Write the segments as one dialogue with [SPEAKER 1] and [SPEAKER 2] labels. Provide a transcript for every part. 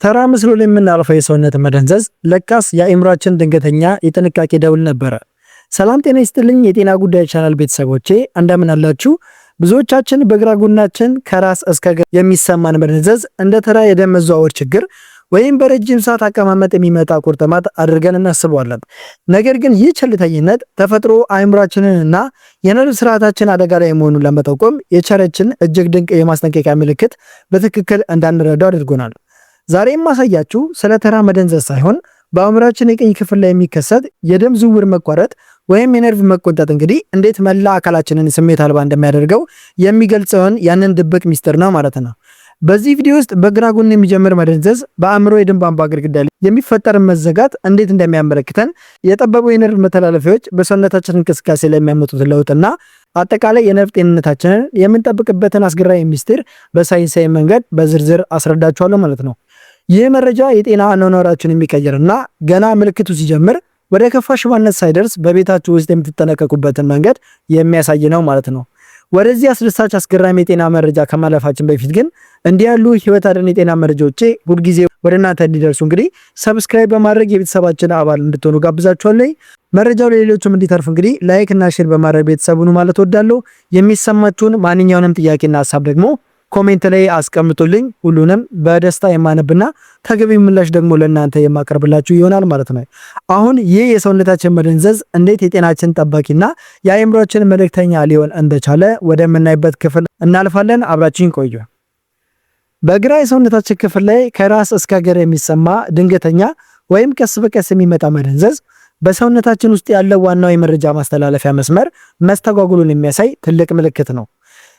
[SPEAKER 1] ተራ መስሎ የምናልፈው የሰውነት መደንዘዝ ለካስ የአእምሯችን ድንገተኛ የጥንቃቄ ደውል ነበረ። ሰላም ጤና ይስጥልኝ የጤና ጉዳይ ቻናል ቤተሰቦቼ እንደምን አላችሁ? ብዙዎቻችን በግራ ጎናችን ከራስ እስከ እግር የሚሰማን መደንዘዝ እንደ ተራ የደም መዘዋወር ችግር ወይም በረጅም ሰዓት አቀማመጥ የሚመጣ ቁርጥማት አድርገን እናስበዋለን። ነገር ግን ይህ ቸልተኝነት ተፈጥሮ አእምሯችንንና የነርቭ ስርዓታችን አደጋ ላይ መሆኑን ለመጠቆም የቸረችን እጅግ ድንቅ የማስጠንቀቂያ ምልክት በትክክል እንዳንረዳው አድርጎናል። ዛሬ የማሳያችሁ ስለ ተራ መደንዘዝ ሳይሆን በአእምሯችን የቀኝ ክፍል ላይ የሚከሰት የደም ዝውውር መቋረጥ ወይም የነርቭ መቆንጠጥ እንግዲህ እንዴት መላ አካላችንን ስሜት አልባ እንደሚያደርገው የሚገልጸውን ያንን ድብቅ ሚስጥር ነው ማለት ነው። በዚህ ቪዲዮ ውስጥ በግራ ጎን የሚጀምር መደንዘዝ በአእምሮ የደም ቧንቧ ግድግዳ ላይ የሚፈጠር መዘጋት እንዴት እንደሚያመለክተን፣ የጠበቡ የነርቭ መተላለፊያዎች በሰውነታችን እንቅስቃሴ ላይ የሚያመጡት ለውጥና አጠቃላይ የነርቭ ጤንነታችንን የምንጠብቅበትን አስገራሚ ሚስጥር በሳይንሳዊ መንገድ በዝርዝር አስረዳችኋለሁ ማለት ነው። ይህ መረጃ የጤና አኗኗራችሁን የሚቀይርና ገና ምልክቱ ሲጀምር ወደ ከፋ ሽባነት ሳይደርስ በቤታችሁ ውስጥ የምትጠነቀቁበትን መንገድ የሚያሳይ ነው ማለት ነው። ወደዚህ አስደሳች አስገራሚ የጤና መረጃ ከማለፋችን በፊት ግን እንዲህ ያሉ ህይወት አድን የጤና መረጃዎቼ ሁልጊዜ ወደ እናንተ እንዲደርሱ እንግዲህ ሰብስክራይብ በማድረግ የቤተሰባችን አባል እንድትሆኑ ጋብዛችኋለሁ። መረጃው ለሌሎችም እንዲተርፍ እንግዲህ ላይክ እና ሼር በማድረግ ቤተሰቡን ማለት ወዳለሁ። የሚሰማችሁን ማንኛውንም ጥያቄና ሐሳብ ደግሞ ኮሜንት ላይ አስቀምጡልኝ። ሁሉንም በደስታ የማነብና ተገቢ ምላሽ ደግሞ ለእናንተ የማቀርብላችሁ ይሆናል ማለት ነው። አሁን ይህ የሰውነታችን መደንዘዝ እንዴት የጤናችን ጠባቂና የአእምሯችን መልእክተኛ ሊሆን እንደቻለ ወደምናይበት ክፍል እናልፋለን። አብራችሁን ቆዩ። በግራ የሰውነታችን ክፍል ላይ ከራስ እስከ እግር የሚሰማ ድንገተኛ ወይም ቀስ በቀስ የሚመጣ መደንዘዝ በሰውነታችን ውስጥ ያለው ዋናው የመረጃ ማስተላለፊያ መስመር መስተጓጉሉን የሚያሳይ ትልቅ ምልክት ነው።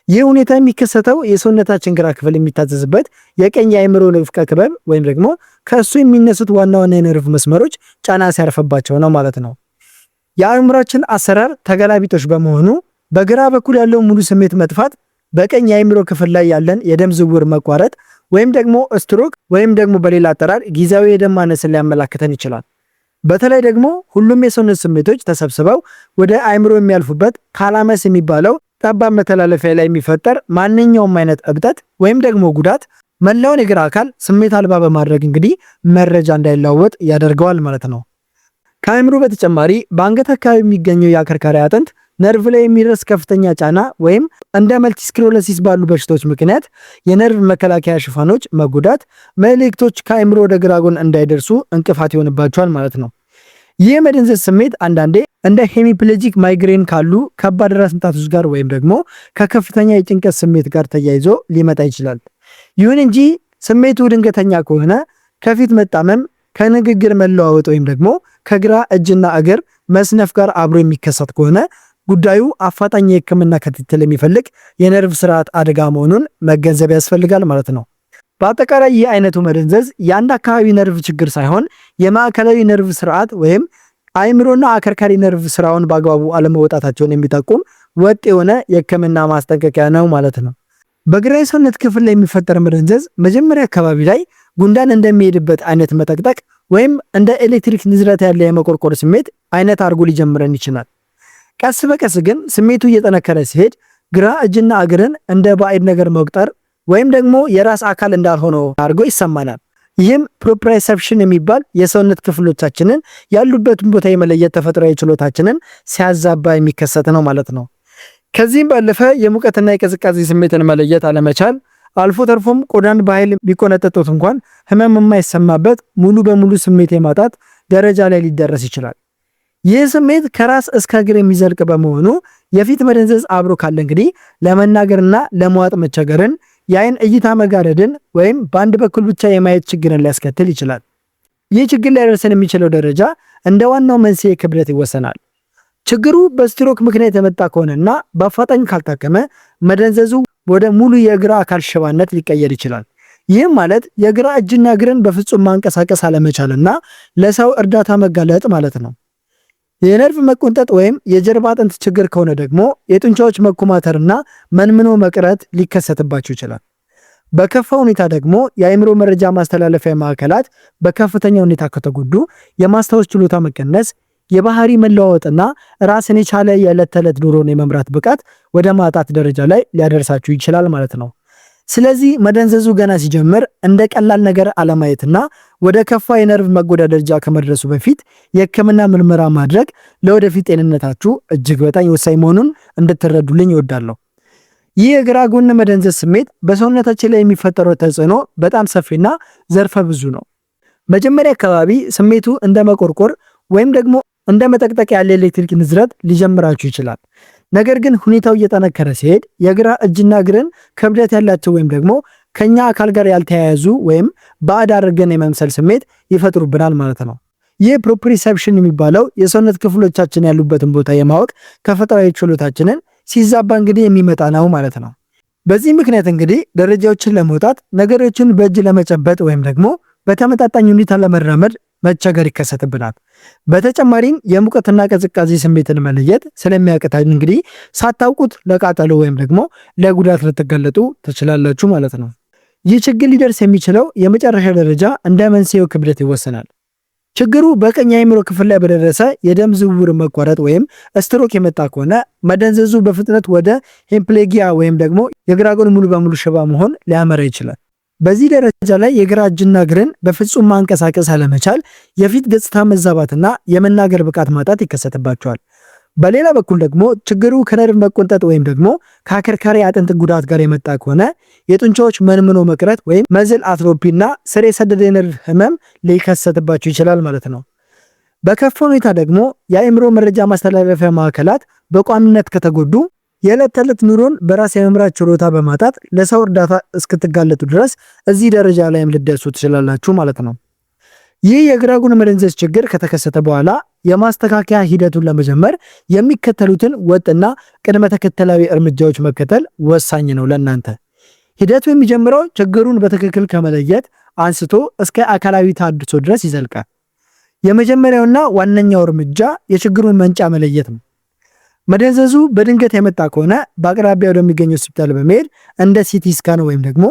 [SPEAKER 1] ይህ ሁኔታ የሚከሰተው የሰውነታችን ግራ ክፍል የሚታዘዝበት የቀኝ የአእምሮ ንፍቀ ክበብ ወይም ደግሞ ከእሱ የሚነሱት ዋና ዋና የነርቭ መስመሮች ጫና ሲያርፍባቸው ነው ማለት ነው። የአእምሯችን አሰራር ተገላቢጦሽ በመሆኑ በግራ በኩል ያለው ሙሉ ስሜት መጥፋት በቀኝ የአእምሮ ክፍል ላይ ያለን የደም ዝውውር መቋረጥ ወይም ደግሞ ስትሮክ ወይም ደግሞ በሌላ አጠራር ጊዜያዊ የደም ማነስን ሊያመላክተን ይችላል። በተለይ ደግሞ ሁሉም የሰውነት ስሜቶች ተሰብስበው ወደ አእምሮ የሚያልፉበት ካላመስ የሚባለው ጠባብ መተላለፊያ ላይ የሚፈጠር ማንኛውም አይነት እብጠት ወይም ደግሞ ጉዳት መላውን የግራ አካል ስሜት አልባ በማድረግ እንግዲህ መረጃ እንዳይለዋወጥ ያደርገዋል ማለት ነው። ከአእምሮ በተጨማሪ በአንገት አካባቢ የሚገኘው የአከርካሪ አጥንት ነርቭ ላይ የሚደርስ ከፍተኛ ጫና ወይም እንደ መልቲስክሌሮሲስ ባሉ በሽታዎች ምክንያት የነርቭ መከላከያ ሽፋኖች መጎዳት መልእክቶች ከአእምሮ ወደ ግራ ጎን እንዳይደርሱ እንቅፋት ይሆንባቸዋል ማለት ነው። ይህ መደንዘዝ ስሜት አንዳንዴ እንደ ሄሚፕሌጂክ ማይግሬን ካሉ ከባድ ራስ ምታቶች ጋር ወይም ደግሞ ከከፍተኛ የጭንቀት ስሜት ጋር ተያይዞ ሊመጣ ይችላል። ይሁን እንጂ ስሜቱ ድንገተኛ ከሆነ ከፊት መጣመም፣ ከንግግር መለዋወጥ ወይም ደግሞ ከግራ እጅና እግር መስነፍ ጋር አብሮ የሚከሰት ከሆነ ጉዳዩ አፋጣኝ የሕክምና ክትትል የሚፈልግ የነርቭ ስርዓት አደጋ መሆኑን መገንዘብ ያስፈልጋል ማለት ነው። በአጠቃላይ ይህ አይነቱ መደንዘዝ የአንድ አካባቢ ነርቭ ችግር ሳይሆን የማዕከላዊ ነርቭ ስርዓት ወይም አእምሮና አከርካሪ ነርቭ ስራውን በአግባቡ አለመወጣታቸውን የሚጠቁም ወጥ የሆነ የሕክምና ማስጠንቀቂያ ነው ማለት ነው። በግራ የሰውነት ክፍል ላይ የሚፈጠር መደንዘዝ መጀመሪያ አካባቢ ላይ ጉንዳን እንደሚሄድበት አይነት መጠቅጠቅ ወይም እንደ ኤሌክትሪክ ንዝረት ያለ የመቆርቆር ስሜት አይነት አድርጎ ሊጀምረን ይችላል። ቀስ በቀስ ግን ስሜቱ እየጠነከረ ሲሄድ ግራ እጅና እግርን እንደ ባዕድ ነገር መቁጠር ወይም ደግሞ የራስ አካል እንዳልሆነው አድርጎ ይሰማናል። ይህም ፕሮፕራይሰፕሽን የሚባል የሰውነት ክፍሎቻችንን ያሉበትን ቦታ የመለየት ተፈጥሯዊ ችሎታችንን ሲያዛባ የሚከሰት ነው ማለት ነው። ከዚህም ባለፈ የሙቀትና የቅዝቃዜ ስሜትን መለየት አለመቻል አልፎ ተርፎም ቆዳን በኃይል ቢቆነጠጡት እንኳን ህመም የማይሰማበት ሙሉ በሙሉ ስሜት የማጣት ደረጃ ላይ ሊደረስ ይችላል። ይህ ስሜት ከራስ እስከ እግር የሚዘልቅ በመሆኑ የፊት መደንዘዝ አብሮ ካለ እንግዲህ ለመናገርና ለመዋጥ መቸገርን፣ የአይን እይታ መጋረድን ወይም በአንድ በኩል ብቻ የማየት ችግርን ሊያስከትል ይችላል። ይህ ችግር ሊያደርሰን የሚችለው ደረጃ እንደ ዋናው መንስኤ ክብደት ይወሰናል። ችግሩ በስትሮክ ምክንያት የመጣ ከሆነና በአፋጣኝ ካልታከመ መደንዘዙ ወደ ሙሉ የግራ አካል ሽባነት ሊቀየር ይችላል። ይህም ማለት የግራ እጅና እግርን በፍጹም ማንቀሳቀስ አለመቻልና ለሰው እርዳታ መጋለጥ ማለት ነው። የነርቭ መቆንጠጥ ወይም የጀርባ አጥንት ችግር ከሆነ ደግሞ የጡንቻዎች መኮማተርና መንምኖ መቅረት ሊከሰትባቸው ይችላል። በከፋ ሁኔታ ደግሞ የአእምሮ መረጃ ማስተላለፊያ ማዕከላት በከፍተኛ ሁኔታ ከተጎዱ የማስታወስ ችሎታ መቀነስ፣ የባህሪ መለዋወጥና ራስን የቻለ የዕለት ተዕለት ኑሮን የመምራት ብቃት ወደ ማጣት ደረጃ ላይ ሊያደርሳችሁ ይችላል ማለት ነው። ስለዚህ መደንዘዙ ገና ሲጀምር እንደ ቀላል ነገር አለማየትና ወደ ከፋ የነርቭ መጎዳት ደረጃ ከመድረሱ በፊት የህክምና ምርመራ ማድረግ ለወደፊት ጤንነታችሁ እጅግ በጣም ወሳኝ መሆኑን እንድትረዱልኝ እወዳለሁ። ይህ የግራ ጎን መደንዘዝ ስሜት በሰውነታችን ላይ የሚፈጠረው ተጽዕኖ በጣም ሰፊና ዘርፈ ብዙ ነው። መጀመሪያ አካባቢ ስሜቱ እንደ መቆርቆር ወይም ደግሞ እንደ መጠቅጠቅ ያለ ኤሌክትሪክ ንዝረት ሊጀምራችሁ ይችላል። ነገር ግን ሁኔታው እየጠነከረ ሲሄድ የግራ እጅና እግርን ክብደት ያላቸው ወይም ደግሞ ከኛ አካል ጋር ያልተያያዙ ወይም ባዕድ አድርገን የመምሰል ስሜት ይፈጥሩብናል ማለት ነው። ይህ ፕሮፕሪሰፕሽን የሚባለው የሰውነት ክፍሎቻችን ያሉበትን ቦታ የማወቅ ተፈጥሯዊ ችሎታችንን ሲዛባ እንግዲህ የሚመጣ ነው ማለት ነው። በዚህ ምክንያት እንግዲህ ደረጃዎችን ለመውጣት ነገሮችን በእጅ ለመጨበጥ ወይም ደግሞ በተመጣጣኝ ሁኔታ ለመራመድ መቸገር ይከሰትብናል። በተጨማሪም የሙቀትና ቅዝቃዜ ስሜትን መለየት ስለሚያቅታችሁ እንግዲህ ሳታውቁት ለቃጠሎ ወይም ደግሞ ለጉዳት ልትገለጡ ትችላላችሁ ማለት ነው። ይህ ችግር ሊደርስ የሚችለው የመጨረሻ ደረጃ እንደ መንስኤው ክብደት ይወሰናል። ችግሩ በቀኝ የአእምሮ ክፍል ላይ በደረሰ የደም ዝውውር መቋረጥ ወይም ስትሮክ የመጣ ከሆነ መደንዘዙ በፍጥነት ወደ ሄምፕሌጊያ ወይም ደግሞ የግራ ጎን ሙሉ በሙሉ ሽባ መሆን ሊያመራ ይችላል። በዚህ ደረጃ ላይ የግራ እጅና እግርን በፍጹም ማንቀሳቀስ አለመቻል፣ የፊት ገጽታ መዛባትና የመናገር ብቃት ማጣት ይከሰትባቸዋል። በሌላ በኩል ደግሞ ችግሩ ከነርቭ መቆንጠጥ ወይም ደግሞ ከአከርካሪ አጥንት ጉዳት ጋር የመጣ ከሆነ የጡንቻዎች መንምኖ መቅረት ወይም መዝል አትሮፒና ስር የሰደደ የነርቭ ህመም ሊከሰትባቸው ይችላል ማለት ነው። በከፋ ሁኔታ ደግሞ የአእምሮ መረጃ ማስተላለፊያ ማዕከላት በቋሚነት ከተጎዱ የዕለት ተዕለት ኑሮን በራስ የመምራት ችሎታ በማጣት ለሰው እርዳታ እስክትጋለጡ ድረስ እዚህ ደረጃ ላይም ልደርሱ ትችላላችሁ ማለት ነው። ይህ የግራ ጎን መደንዘዝ ችግር ከተከሰተ በኋላ የማስተካከያ ሂደቱን ለመጀመር የሚከተሉትን ወጥና ቅድመ ተከተላዊ እርምጃዎች መከተል ወሳኝ ነው ለእናንተ። ሂደቱ የሚጀምረው ችግሩን በትክክል ከመለየት አንስቶ እስከ አካላዊ ተሃድሶ ድረስ ይዘልቃል። የመጀመሪያውና ዋነኛው እርምጃ የችግሩን መንጫ መለየት ነው። መደንዘዙ በድንገት የመጣ ከሆነ በአቅራቢያ ወደሚገኝ ሆስፒታል በመሄድ እንደ ሲቲ ስካን ወይም ደግሞ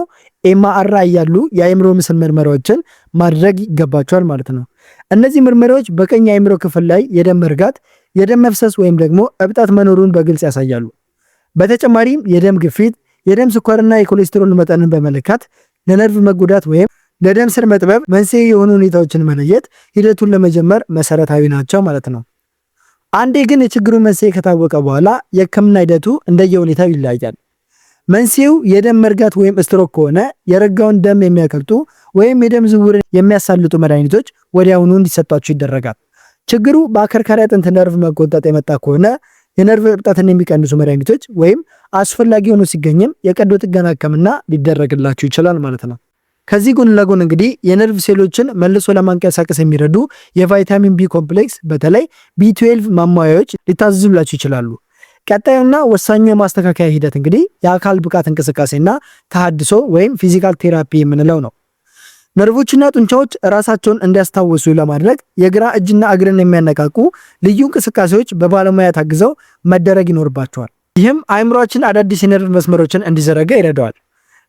[SPEAKER 1] ኤምአርአይ ያሉ የአእምሮ ምስል ምርመራዎችን ማድረግ ይገባቸዋል ማለት ነው። እነዚህ ምርመራዎች በቀኝ የአእምሮ ክፍል ላይ የደም መርጋት፣ የደም መፍሰስ ወይም ደግሞ እብጠት መኖሩን በግልጽ ያሳያሉ። በተጨማሪም የደም ግፊት፣ የደም ስኳርና የኮሌስትሮል መጠንን በመለካት ለነርቭ መጎዳት ወይም ለደም ስር መጥበብ መንስኤ የሆኑ ሁኔታዎችን መለየት ሂደቱን ለመጀመር መሰረታዊ ናቸው ማለት ነው። አንዴ ግን የችግሩ መንስኤ ከታወቀ በኋላ የህክምና ሂደቱ እንደየሁኔታው ይለያያል። መንስኤው የደም መርጋት ወይም ስትሮክ ከሆነ የረጋውን ደም የሚያቀልጡ ወይም የደም ዝውውርን የሚያሳልጡ መድኃኒቶች ወዲያውኑ እንዲሰጧቸው ይደረጋል። ችግሩ በአከርካሪ አጥንት ነርቭ መቆንጠጥ የመጣ ከሆነ የነርቭ እብጠትን የሚቀንሱ መድኃኒቶች ወይም አስፈላጊ ሆኖ ሲገኝም የቀዶ ጥገና ህክምና ሊደረግላችሁ ይችላል ማለት ነው። ከዚህ ጎን ለጎን እንግዲህ የነርቭ ሴሎችን መልሶ ለማንቀሳቀስ የሚረዱ የቫይታሚን ቢ ኮምፕሌክስ በተለይ ቢ12 ማሟያዎች ሊታዘዙላችሁ ይችላሉ። ቀጣዩና ወሳኙ የማስተካከያ ሂደት እንግዲህ የአካል ብቃት እንቅስቃሴና ተሃድሶ ወይም ፊዚካል ቴራፒ የምንለው ነው። ነርቮችና ጡንቻዎች ራሳቸውን እንዲያስታውሱ ለማድረግ የግራ እጅና እግርን የሚያነቃቁ ልዩ እንቅስቃሴዎች በባለሙያ ታግዘው መደረግ ይኖርባቸዋል። ይህም አእምሯችን አዳዲስ የነርቭ መስመሮችን እንዲዘረጋ ይረዳዋል።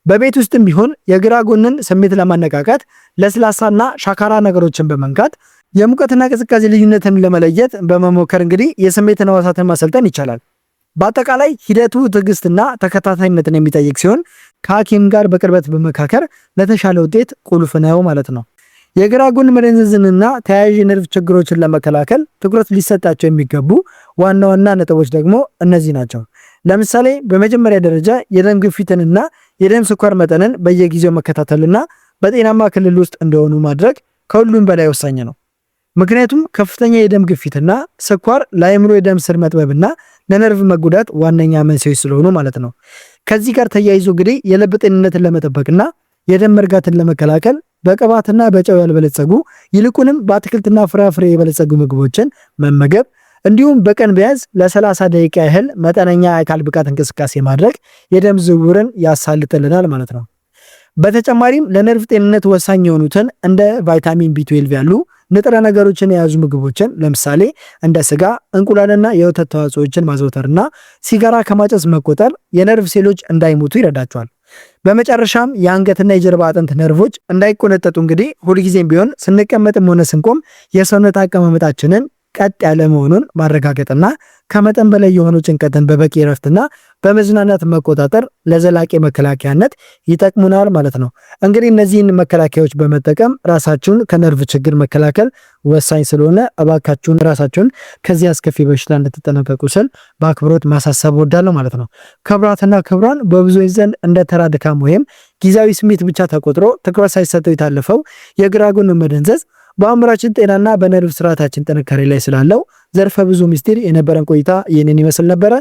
[SPEAKER 1] በቤት ውስጥም ቢሆን የግራ ጎንን ስሜት ለማነቃቃት ለስላሳና ሻካራ ነገሮችን በመንካት የሙቀትና ቅዝቃዜ ልዩነትን ለመለየት በመሞከር እንግዲህ የስሜትን ሕዋሳትን ማሰልጠን ይቻላል። በአጠቃላይ ሂደቱ ትዕግስትና ተከታታይነትን የሚጠይቅ ሲሆን ከሐኪም ጋር በቅርበት በመካከር ለተሻለ ውጤት ቁልፍ ነው ማለት ነው። የግራ ጎን መደንዘዝንና ተያያዥ የነርቭ ችግሮችን ለመከላከል ትኩረት ሊሰጣቸው የሚገቡ ዋና ዋና ነጥቦች ደግሞ እነዚህ ናቸው። ለምሳሌ በመጀመሪያ ደረጃ የደም ግፊትንና የደም ስኳር መጠንን በየጊዜው መከታተልና በጤናማ ክልል ውስጥ እንደሆኑ ማድረግ ከሁሉም በላይ ወሳኝ ነው። ምክንያቱም ከፍተኛ የደም ግፊትና ስኳር ለአእምሮ የደም ስር መጥበብና ለነርቭ መጎዳት ዋነኛ መንስኤዎች ስለሆኑ ማለት ነው። ከዚህ ጋር ተያይዞ እንግዲህ የልብ ጤንነትን ለመጠበቅና የደም መርጋትን ለመከላከል በቅባትና በጨው ያልበለጸጉ ይልቁንም በአትክልትና ፍራፍሬ የበለጸጉ ምግቦችን መመገብ እንዲሁም በቀን ቢያንስ ለ30 ደቂቃ ያህል መጠነኛ የአካል ብቃት እንቅስቃሴ ማድረግ የደም ዝውውርን ያሳልጥልናል ማለት ነው። በተጨማሪም ለነርቭ ጤንነት ወሳኝ የሆኑትን እንደ ቫይታሚን ቢ12 ያሉ ንጥረ ነገሮችን የያዙ ምግቦችን ለምሳሌ እንደ ስጋ፣ እንቁላልና የወተት ተዋጽኦችን ማዘውተርና ሲጋራ ከማጨስ መቆጠር የነርቭ ሴሎች እንዳይሞቱ ይረዳቸዋል። በመጨረሻም የአንገትና የጀርባ አጥንት ነርቮች እንዳይቆነጠጡ እንግዲህ ሁልጊዜም ቢሆን ስንቀመጥም ሆነ ስንቆም የሰውነት አቀማመጣችንን ቀጥ ያለ መሆኑን ማረጋገጥና ከመጠን በላይ የሆኑ ጭንቀትን በበቂ ረፍትና በመዝናናት መቆጣጠር ለዘላቂ መከላከያነት ይጠቅሙናል ማለት ነው። እንግዲህ እነዚህን መከላከያዎች በመጠቀም ራሳችሁን ከነርቭ ችግር መከላከል ወሳኝ ስለሆነ እባካችሁን ራሳችሁን ከዚህ አስከፊ በሽታ እንድትጠነቀቁ ስል በአክብሮት ማሳሰብ ወዳለሁ ማለት ነው። ክቡራትና ክቡራን፣ በብዙዎች ዘንድ እንደ ተራ ድካም ወይም ጊዜያዊ ስሜት ብቻ ተቆጥሮ ትኩረት ሳይሰጠው የታለፈው የግራ ጎን መደንዘዝ በአእምሯችን ጤናና በነርቭ ስርዓታችን ጥንካሬ ላይ ስላለው ዘርፈ ብዙ ምስጢር የነበረን ቆይታ ይህንን ይመስል ነበረ።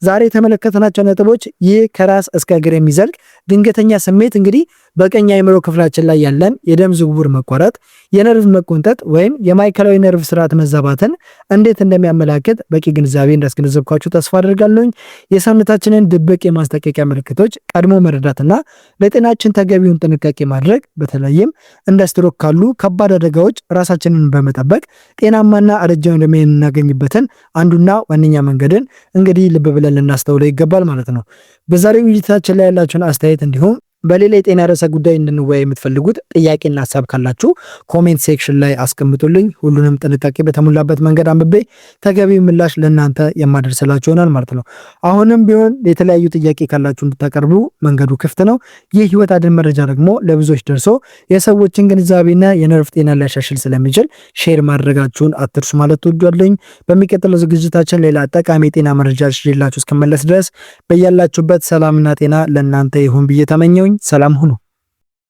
[SPEAKER 1] ዛሬ የተመለከትናቸው ነጥቦች ይህ ከራስ እስከ እግር የሚዘልቅ ድንገተኛ ስሜት እንግዲህ በቀኝ አእምሮ ክፍላችን ላይ ያለን የደም ዝውውር መቋረጥ፣ የነርቭ መቆንጠጥ ወይም የማዕከላዊ ነርቭ ስርዓት መዛባትን እንዴት እንደሚያመላክት በቂ ግንዛቤ እንዳስገነዘብኳችሁ ተስፋ አድርጋለሁ። የሰውነታችንን ድብቅ የማስጠንቀቂያ ምልክቶች ቀድሞ መረዳትና ለጤናችን ተገቢውን ጥንቃቄ ማድረግ በተለይም እንደ ስትሮክ ካሉ ከባድ አደጋዎች ራሳችንን በመጠበቅ ጤናማና ረጅም ዕድሜ የምናገኝበትን አንዱና ዋነኛ መንገድን እንግዲህ ልብ ብለን ልናስተውለው ይገባል ማለት ነው። በዛሬው ውይይታችን ላይ ያላችሁን አስተያየት እንዲሁም በሌላ የጤና ርዕሰ ጉዳይ እንድንወያይ የምትፈልጉት ጥያቄና ሀሳብ ካላችሁ ኮሜንት ሴክሽን ላይ አስቀምጡልኝ። ሁሉንም ጥንቃቄ በተሞላበት መንገድ አንብቤ ተገቢ ምላሽ ለእናንተ የማደርስላችሁ ይሆናል ማለት ነው። አሁንም ቢሆን የተለያዩ ጥያቄ ካላችሁ እንድታቀርቡ መንገዱ ክፍት ነው። ይህ ህይወት አድን መረጃ ደግሞ ለብዙዎች ደርሶ የሰዎችን ግንዛቤና የነርቭ ጤና ሊያሻሽል ስለሚችል ሼር ማድረጋችሁን አትርሱ ማለት ትወዷለኝ። በሚቀጥለው ዝግጅታችን ሌላ ጠቃሚ የጤና መረጃ ይዤላችሁ እስከመለስ ድረስ በያላችሁበት ሰላምና ጤና ለእናንተ ይሁን ብዬ ተመኘው። ሰላም ሁኑ።